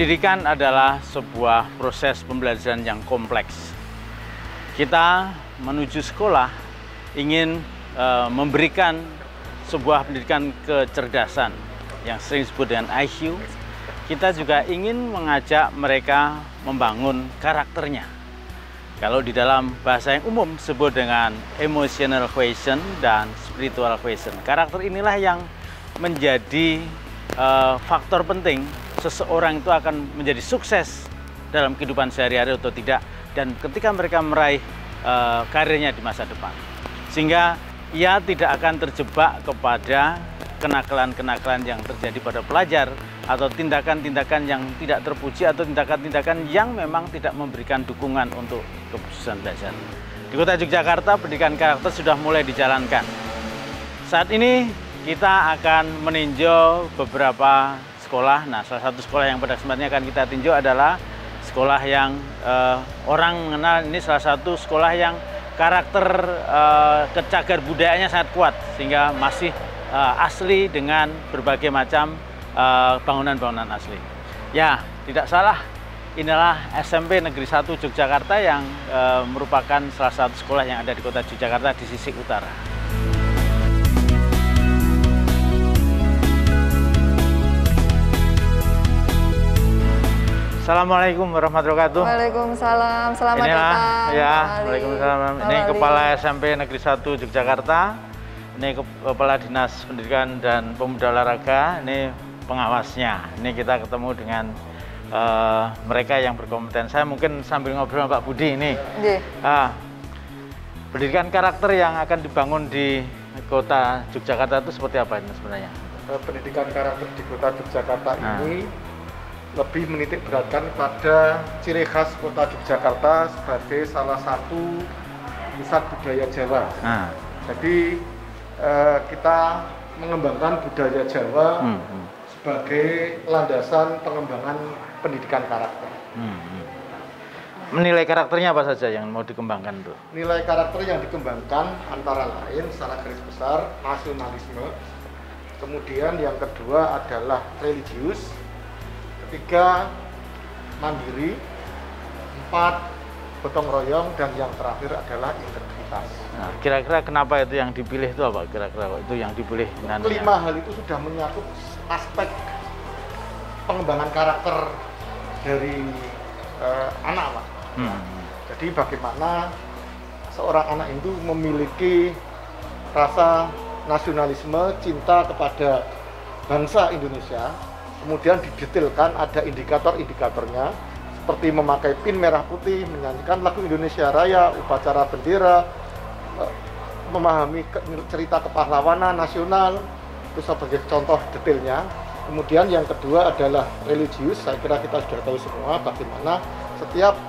Pendidikan adalah sebuah proses pembelajaran yang kompleks. Kita menuju sekolah ingin memberikan sebuah pendidikan kecerdasan yang sering disebut dengan IQ. Kita juga ingin mengajak mereka membangun karakternya. Kalau di dalam bahasa yang umum disebut dengan emotional quotient dan spiritual quotient. Karakter inilah yang menjadi faktor penting seseorang itu akan menjadi sukses dalam kehidupan sehari-hari atau tidak, dan ketika mereka meraih karirnya di masa depan, sehingga ia tidak akan terjebak kepada kenakalan-kenakalan yang terjadi pada pelajar atau tindakan-tindakan yang tidak terpuji atau tindakan-tindakan yang memang tidak memberikan dukungan untuk keputusan belajar. Di Kota Yogyakarta, pendidikan karakter sudah mulai dijalankan. Saat ini kita akan meninjau beberapa sekolah. Nah, salah satu sekolah yang pada kesempatan akan kita tinjau adalah sekolah yang orang mengenal ini salah satu sekolah yang karakter kecagar budayanya sangat kuat, sehingga masih asli dengan berbagai macam bangunan-bangunan asli. Ya, tidak salah, inilah SMP Negeri 1 Yogyakarta yang merupakan salah satu sekolah yang ada di Kota Yogyakarta di sisi utara. Assalamualaikum warahmatullahi wabarakatuh. Waalaikumsalam, selamat datang. Ya, waalaikumsalam. Ini Kepala SMP Negeri 1 Yogyakarta. Ini Kepala Dinas Pendidikan dan Pemuda Olahraga. Ini pengawasnya. Ini kita ketemu dengan mereka yang berkompeten. Saya mungkin sambil ngobrol sama Pak Budi ini. Pendidikan karakter yang akan dibangun di Kota Yogyakarta itu seperti apa ini sebenarnya? Pendidikan karakter di Kota Yogyakarta ini lebih menitik beratkan pada ciri khas Kota Yogyakarta sebagai salah satu pusat budaya Jawa. Jadi kita mengembangkan budaya Jawa sebagai landasan pengembangan pendidikan karakter. Menilai karakternya apa saja yang mau dikembangkan tuh? Nilai karakter yang dikembangkan antara lain secara garis besar nasionalisme, kemudian yang kedua adalah religius, ketiga mandiri, empat gotong royong, dan yang terakhir adalah integritas. Nah, kira-kira kenapa itu yang dipilih itu apa? Kira-kira itu yang dipilih? Kelima hal itu sudah menyangkut aspek pengembangan karakter dari anak, Pak. Jadi bagaimana seorang anak itu memiliki rasa nasionalisme, cinta kepada bangsa Indonesia. Kemudian didetailkan ada indikator-indikatornya seperti memakai pin merah putih, menyanyikan lagu Indonesia Raya, upacara bendera, memahami cerita kepahlawanan nasional, itu sebagai contoh detailnya. Kemudian yang kedua adalah religius. Saya kira kita sudah tahu semua bagaimana setiap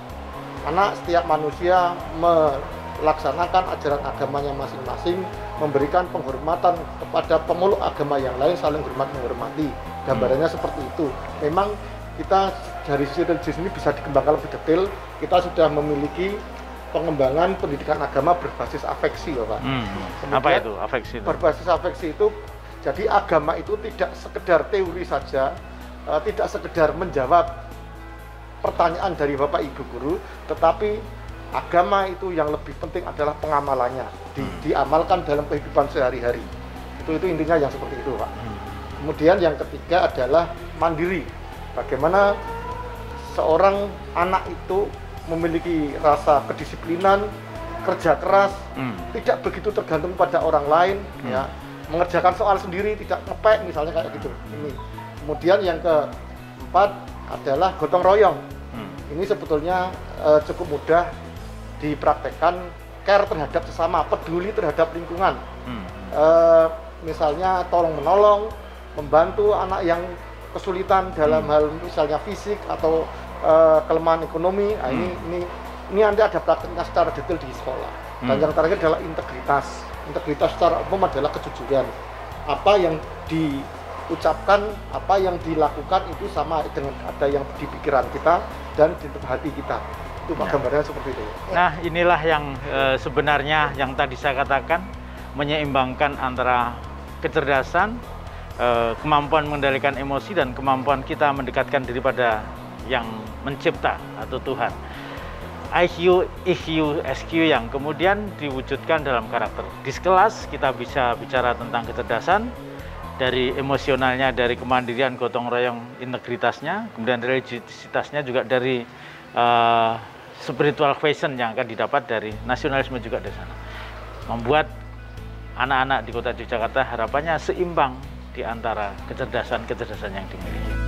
anak, setiap manusia melaksanakan ajaran agamanya masing-masing, memberikan penghormatan kepada pemeluk agama yang lain, saling hormat menghormati. Gambarannya seperti itu. Memang kita dari sisi religius ini bisa dikembangkan lebih detail. Kita sudah memiliki pengembangan pendidikan agama berbasis afeksi, Pak. Apa itu afeksi itu? Berbasis afeksi itu, jadi agama itu tidak sekedar teori saja, tidak sekedar menjawab pertanyaan dari Bapak Ibu guru, tetapi agama itu yang lebih penting adalah pengamalannya, diamalkan dalam kehidupan sehari-hari. Itu intinya yang seperti itu, Pak. Kemudian yang ketiga adalah mandiri. Bagaimana seorang anak itu memiliki rasa kedisiplinan, kerja keras, tidak begitu tergantung pada orang lain, ya, mengerjakan soal sendiri, tidak ngepek misalnya kayak gitu. Ini. Kemudian yang keempat adalah gotong royong. Ini sebetulnya cukup mudah dipraktekkan, care terhadap sesama, peduli terhadap lingkungan. Misalnya tolong menolong, membantu anak yang kesulitan dalam hal misalnya fisik atau kelemahan ekonomi. Nah, ini nanti ada prakteknya secara detail di sekolah. Dan yang terakhir adalah integritas. Integritas secara umum adalah kejujuran. Apa yang diucapkan, apa yang dilakukan itu sama dengan ada yang di pikiran kita dan di hati kita. Itu gambarnya seperti itu. Nah, inilah yang sebenarnya yang tadi saya katakan, menyeimbangkan antara kecerdasan, kemampuan mengendalikan emosi, dan kemampuan kita mendekatkan diri pada yang mencipta atau Tuhan. IQ, EQ, SQ yang kemudian diwujudkan dalam karakter. Di kelas kita bisa bicara tentang kecerdasan, dari emosionalnya, dari kemandirian, gotong royong, integritasnya, kemudian religiositasnya juga dari spiritual fashion yang akan didapat dari nasionalisme juga di sana. Membuat anak-anak di kota Yogyakarta harapannya seimbang di antara kecerdasan yang dimiliki.